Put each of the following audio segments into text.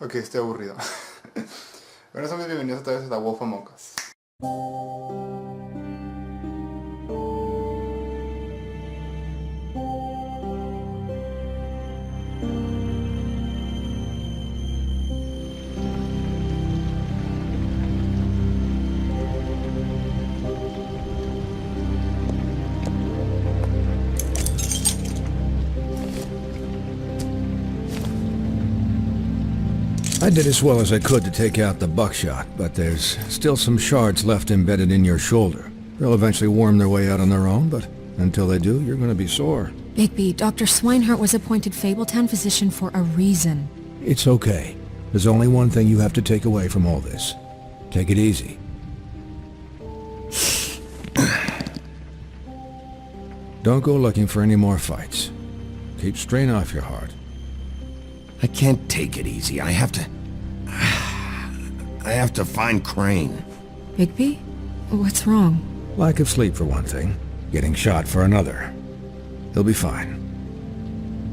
Ok, estoy aburrido. Bueno, somos bienvenidos otra vez a Wolf Among Us. I did as well as I could to take out the buckshot, but there's still some shards left embedded in your shoulder. They'll eventually worm their way out on their own, but until they do, you're gonna be sore. Bigby, Dr. Swinehart was appointed Fabletown physician for a reason. It's okay. There's only one thing you have to take away from all this. Take it easy. Don't go looking for any more fights. Keep strain off your heart. I can't take it easy. I have to find Crane. Bigby? What's wrong? Lack of sleep for one thing. Getting shot for another. He'll be fine.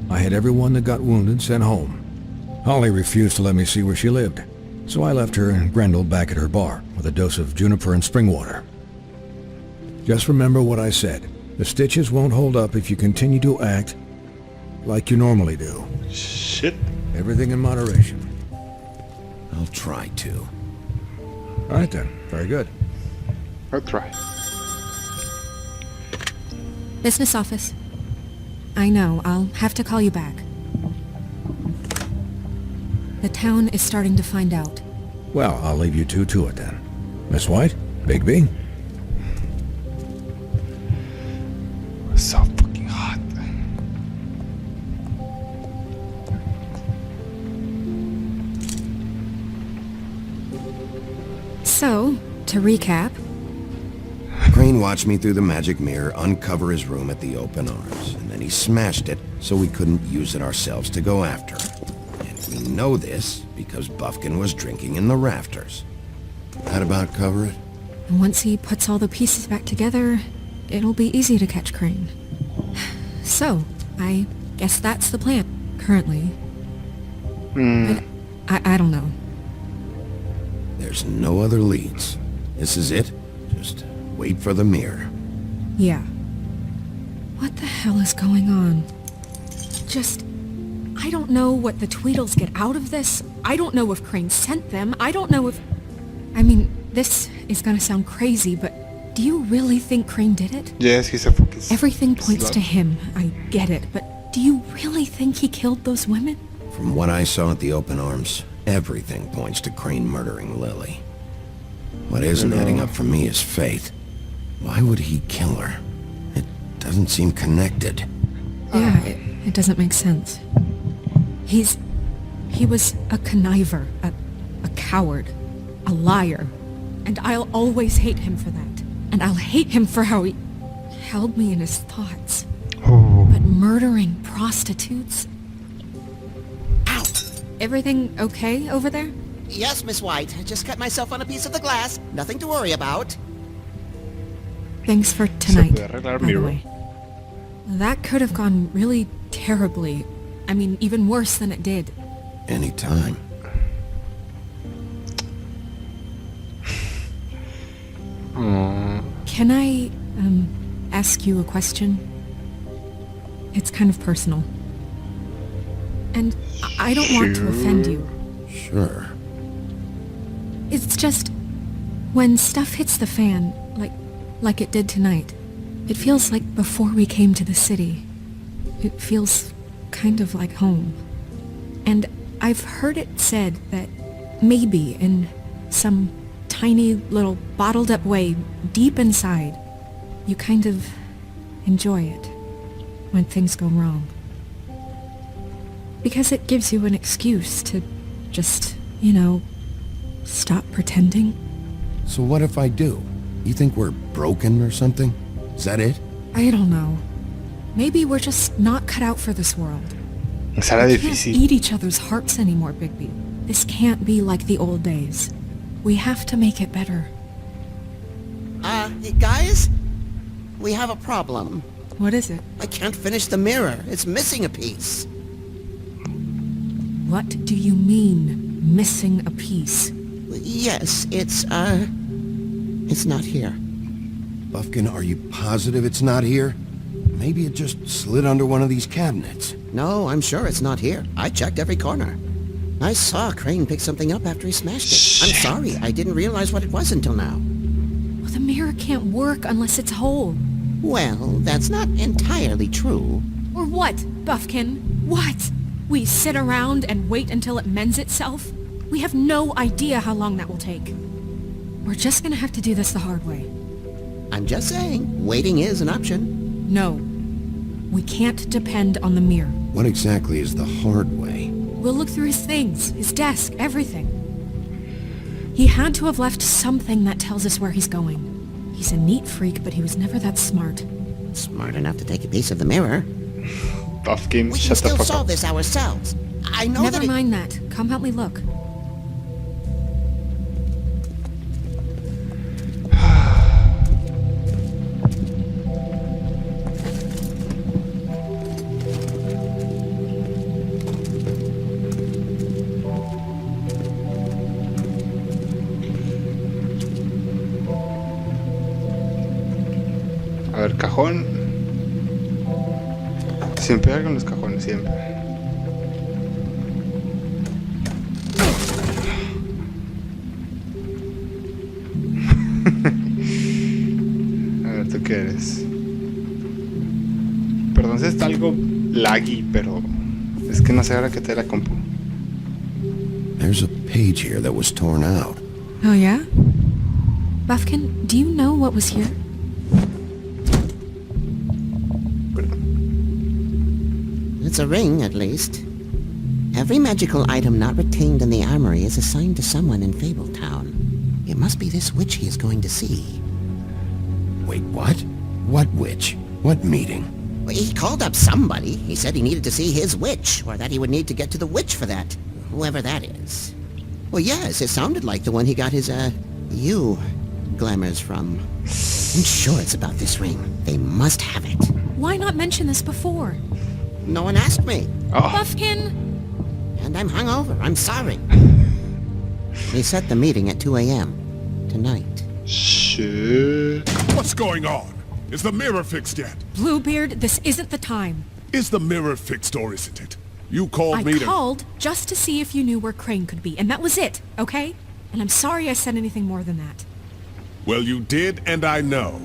I had everyone that got wounded sent home. Holly refused to let me see where she lived, so I left her and Grendel back at her bar with a dose of juniper and spring water. Just remember what I said. The stitches won't hold up if you continue to act like you normally do. Shit. Everything in moderation. I'll try to. All right then. Very good. I'll try. Business office. I know, I'll have to call you back. The town is starting to find out. Well, I'll leave you two to it then. Miss White? Bigby? It's so fucking hot. So, to recap, Crane watched me through the magic mirror uncover his room at the open arms, and then he smashed it so we couldn't use it ourselves to go after him. And we know this because Buffkin was drinking in the rafters. That about cover it? once he puts all the pieces back together, it'll be easy to catch Crane. So, I guess that's the plan, currently. But I don't know. There's no other leads. This is it. Just wait for the mirror. Yeah. What the hell is going on? I don't know what the Tweedles get out of this. I don't know if Crane sent them. I don't know if... I mean, this is gonna sound crazy, but do you really think Crane did it? Yes, he's a fucking... Everything points slut. to him. I get it, but do you really think he killed those women? From what I saw at the open arms, everything points to Crane murdering Lily. What isn't adding up for me is Faith. Why would he kill her? It doesn't seem connected. Yeah, it doesn't make sense. He was a conniver, a coward, a liar. And I'll always hate him for that. And I'll hate him for how he held me in his thoughts. But murdering prostitutes? Ow! Everything okay over there? Yes, Miss White. I just cut myself on a piece of the glass. Nothing to worry about. Thanks for tonight, puede arreglar by the mirror. way. That could have gone really terribly. I mean, even worse than it did. Anytime. Can I, ask you a question? It's kind of personal. And I don't want to offend you. Sure. It's just, when stuff hits the fan, like it did tonight, it feels like before we came to the city. It feels kind of like home. And I've heard it said that maybe in some tiny little bottled up way deep inside, you kind of enjoy it when things go wrong. Because it gives you an excuse to just, stop pretending. So what if I do? You think we're broken or something? Is that it? I don't know. Maybe we're just not cut out for this world. Será We can't difícil. eat each other's hearts anymore, Bigby. This can't be like the old days. We have to make it better. Guys? We have a problem. What is it? I can't finish the mirror. It's missing a piece. What do you mean, missing a piece. Yes, it's not here. Buffkin, are you positive it's not here? Maybe it just slid under one of these cabinets. No, I'm sure it's not here. I checked every corner. I saw Crane pick something up after he smashed it. I'm sorry, I didn't realize what it was until now. Well, the mirror can't work unless it's whole. Well, that's not entirely true. Or what, Buffkin? What? We sit around and wait until it mends itself? We have no idea how long that will take. We're just gonna have to do this the hard way. I'm just saying, waiting is an option. No. We can't depend on the mirror. What exactly is the hard way? We'll look through his things, his desk, everything. He had to have left something that tells us where he's going. He's a neat freak, but he was never that smart. Smart enough to take a piece of the mirror. Buffkin, We can shut the still fuck solve up. this ourselves. I know Never that mind that. Come help me look. A ver, cajón. Siempre hay algo en los cajones, siempre. A ver, ¿tú qué eres? Perdón si está algo laggy, pero es que no sé ahora qué te la compu. There's a page here that was torn out. Oh, yeah? Buffkin, do you know what was here? it's a ring, at least. Every magical item not retained in the armory is assigned to someone in Fabletown. It must be this witch he is going to see. Wait, what? What witch? What meeting? Well, he called up somebody. He said he needed to see his witch, or that he would need to get to the witch for that. Whoever that is. Well, yes, it sounded like the one he got his, glamours from. I'm sure it's about this ring. They must have it. Why not mention this before? No one asked me. Oh, Buffkin! And I'm hungover. I'm sorry. We set the meeting at 2 a.m. tonight. shit. What's going on? Is the mirror fixed yet? Bluebeard, this isn't the time. Is the mirror fixed or isn't it? You called I me to... called just to see if you knew where Crane could be, and that was it, okay? And I'm sorry I said anything more than that. Well, you did, and I know.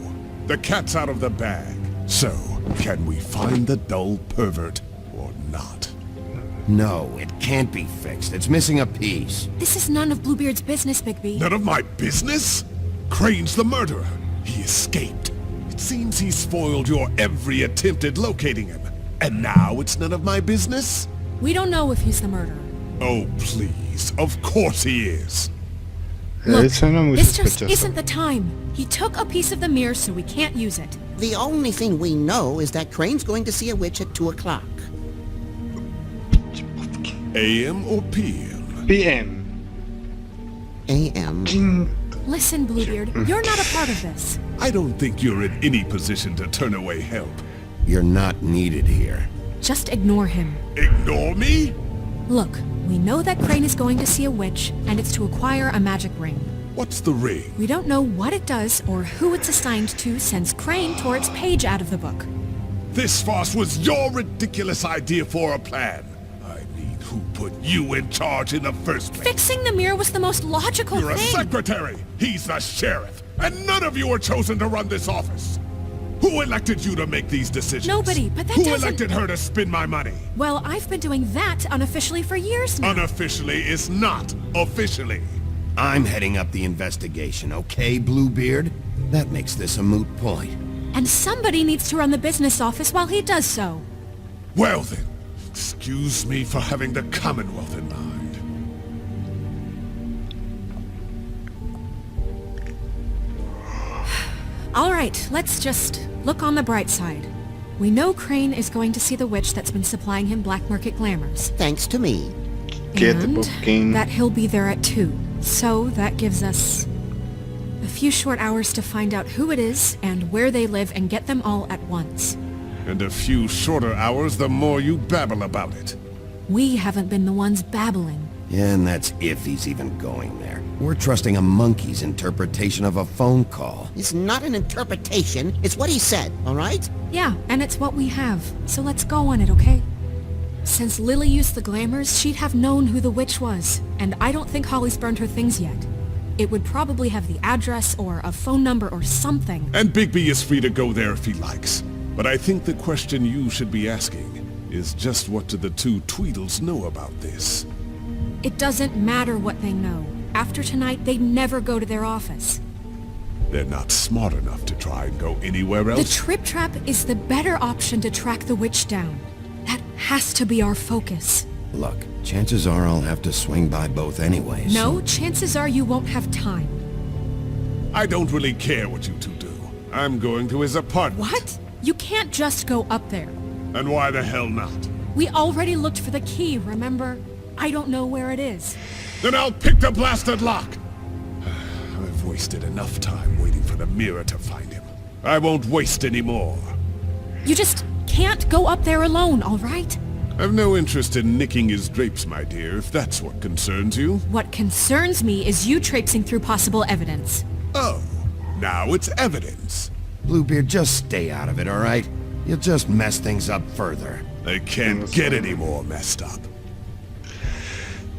The cat's out of the bag. So, can we find the dull pervert or not? No, it can't be fixed. It's missing a piece. This is none of Bluebeard's business, Bigby. None of my business? Crane's the murderer. He escaped. It seems he spoiled your every attempt at locating him. And now it's none of my business? We don't know if he's the murderer. Oh, please. Of course he is. Look, Suena muy this just sospechoso. isn't the time. He took a piece of the mirror, so we can't use it. The only thing we know is that Crane's going to see a witch at 2 o'clock. AM or PM? PM. A.M. Listen, Bluebeard, you're not a part of this. I don't think you're in any position to turn away help. You're not needed here. Just ignore him. Ignore me? Look, we know that Crane is going to see a witch, and it's to acquire a magic ring. What's the ring? We don't know what it does or who it's assigned to since Crane tore its page out of the book. This farce was your ridiculous idea for a plan. I mean, who put you in charge in the first place? Fixing the mirror was the most logical You're a thing. secretary. He's the sheriff. And none of you were chosen to run this office. Who elected you to make these decisions? Nobody, but that Who doesn't... elected her to spend my money? Well, I've been doing that unofficially for years now. Unofficially is not officially. I'm heading up the investigation, okay, Bluebeard? That makes this a moot point. And somebody needs to run the business office while he does so. Well then, excuse me for having the Commonwealth in mind. All right, let's just look on the bright side. We know Crane is going to see the witch that's been supplying him black market glamours. Thanks to me. Get the And booking. that he'll be there at 2. So that gives us a few short hours to find out who it is and where they live and get them all at once. And a few shorter hours the more you babble about it. We haven't been the ones babbling. And that's if he's even going there. We're trusting a monkey's interpretation of a phone call. It's not an interpretation. It's what he said, all right? Yeah, and it's what we have. So let's go on it, okay? Since Lily used the glamours, she'd have known who the witch was. And I don't think Holly's burned her things yet. It would probably have the address or a phone number or something. And Bigby is free to go there if he likes. But I think the question you should be asking is just what do the two Tweedles know about this? It doesn't matter what they know. After tonight, they'd never go to their office. They're not smart enough to try and go anywhere else. The Trip Trap is the better option to track the witch down. That has to be our focus. Look, chances are I'll have to swing by both anyways. No, chances are you won't have time. I don't really care what you two do. I'm going to his apartment. What? You can't just go up there. And why the hell not? We already looked for the key, remember? I don't know where it is. Then I'll pick the blasted lock! I've wasted enough time waiting for the mirror to find him. I won't waste any more. You just can't go up there alone, all right? I've no interest in nicking his drapes, my dear, if that's what concerns you. What concerns me is you traipsing through possible evidence. Oh, now it's evidence. Bluebeard, just stay out of it, all right? You'll just mess things up further. They can't get any more messed up.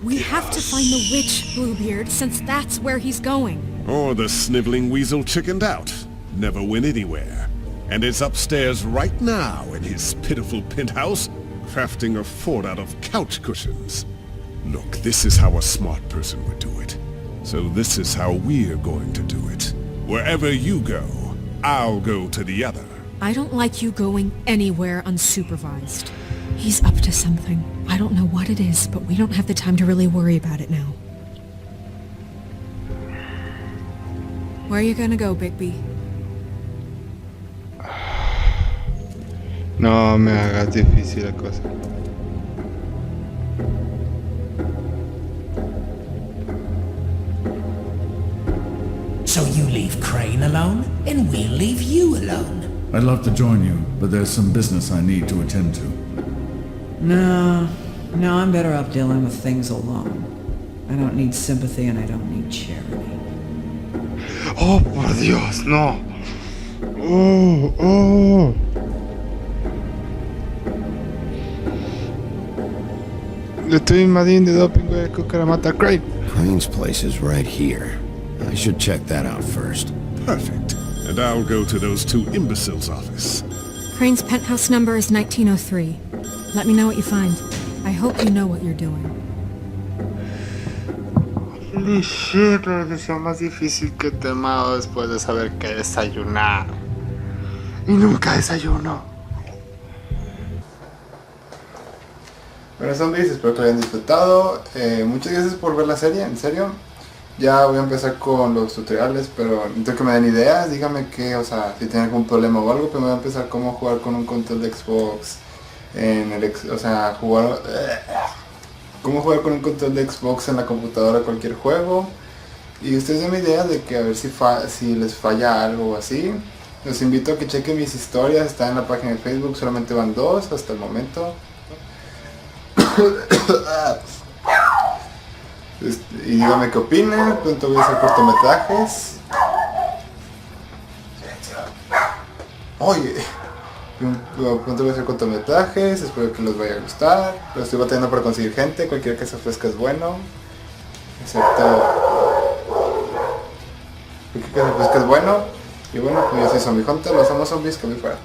We have to find the witch, Bluebeard, since that's where he's going. Or the sniveling weasel chickened out. Never went anywhere. And is upstairs right now in his pitiful penthouse, crafting a fort out of couch cushions. Look, this is how a smart person would do it. So this is how we're going to do it. Wherever you go, I'll go to the other. I don't like you going anywhere unsupervised. He's up to something. I don't know what it is, but we don't have the time to really worry about it now. Where are you gonna go, Bigby? No me hagas difícil la cosa. So you leave Crane alone, and we'll leave you alone. I'd love to join you, but there's some business I need to attend to. No, I'm better off dealing with things alone. I don't need sympathy and I don't need charity. Oh, por Dios, no. Oh. Le estoy invadiendo de doping, güey, que quiera matar a Crane. Crane's place is right here. I should check that out first. Perfect. And I'll go to those two imbeciles' office. Crane's penthouse number is 1903. Let me know what you find. I hope you know what you're doing. Holy shit, la decisión más difícil que he tomado después de saber que desayunar. Y nunca desayuno. Bueno, zombies, espero que lo hayan disfrutado. Muchas gracias por ver la serie, en serio. Ya voy a empezar con los tutoriales, pero necesito que me den ideas. Díganme que, o sea, si tienen algún problema o algo, pero me voy a empezar cómo jugar con un control de Xbox. Cómo jugar con un control de Xbox en la computadora cualquier juego. Y ustedes denme ideas de que a ver si les falla algo o así. Los invito a que chequen mis historias, están en la página de Facebook, solamente van 2 hasta el momento. Y díganme qué opinan, pronto voy a hacer cortometrajes. Oye, pronto voy a hacer cortometrajes, espero que les vaya a gustar. Pero estoy batallando para conseguir gente, cualquiera que se ofrezca es bueno. Excepto... cualquiera que se ofrezca es bueno. Y bueno, pues yo soy Zombiehunter, los somos zombies que voy fuera.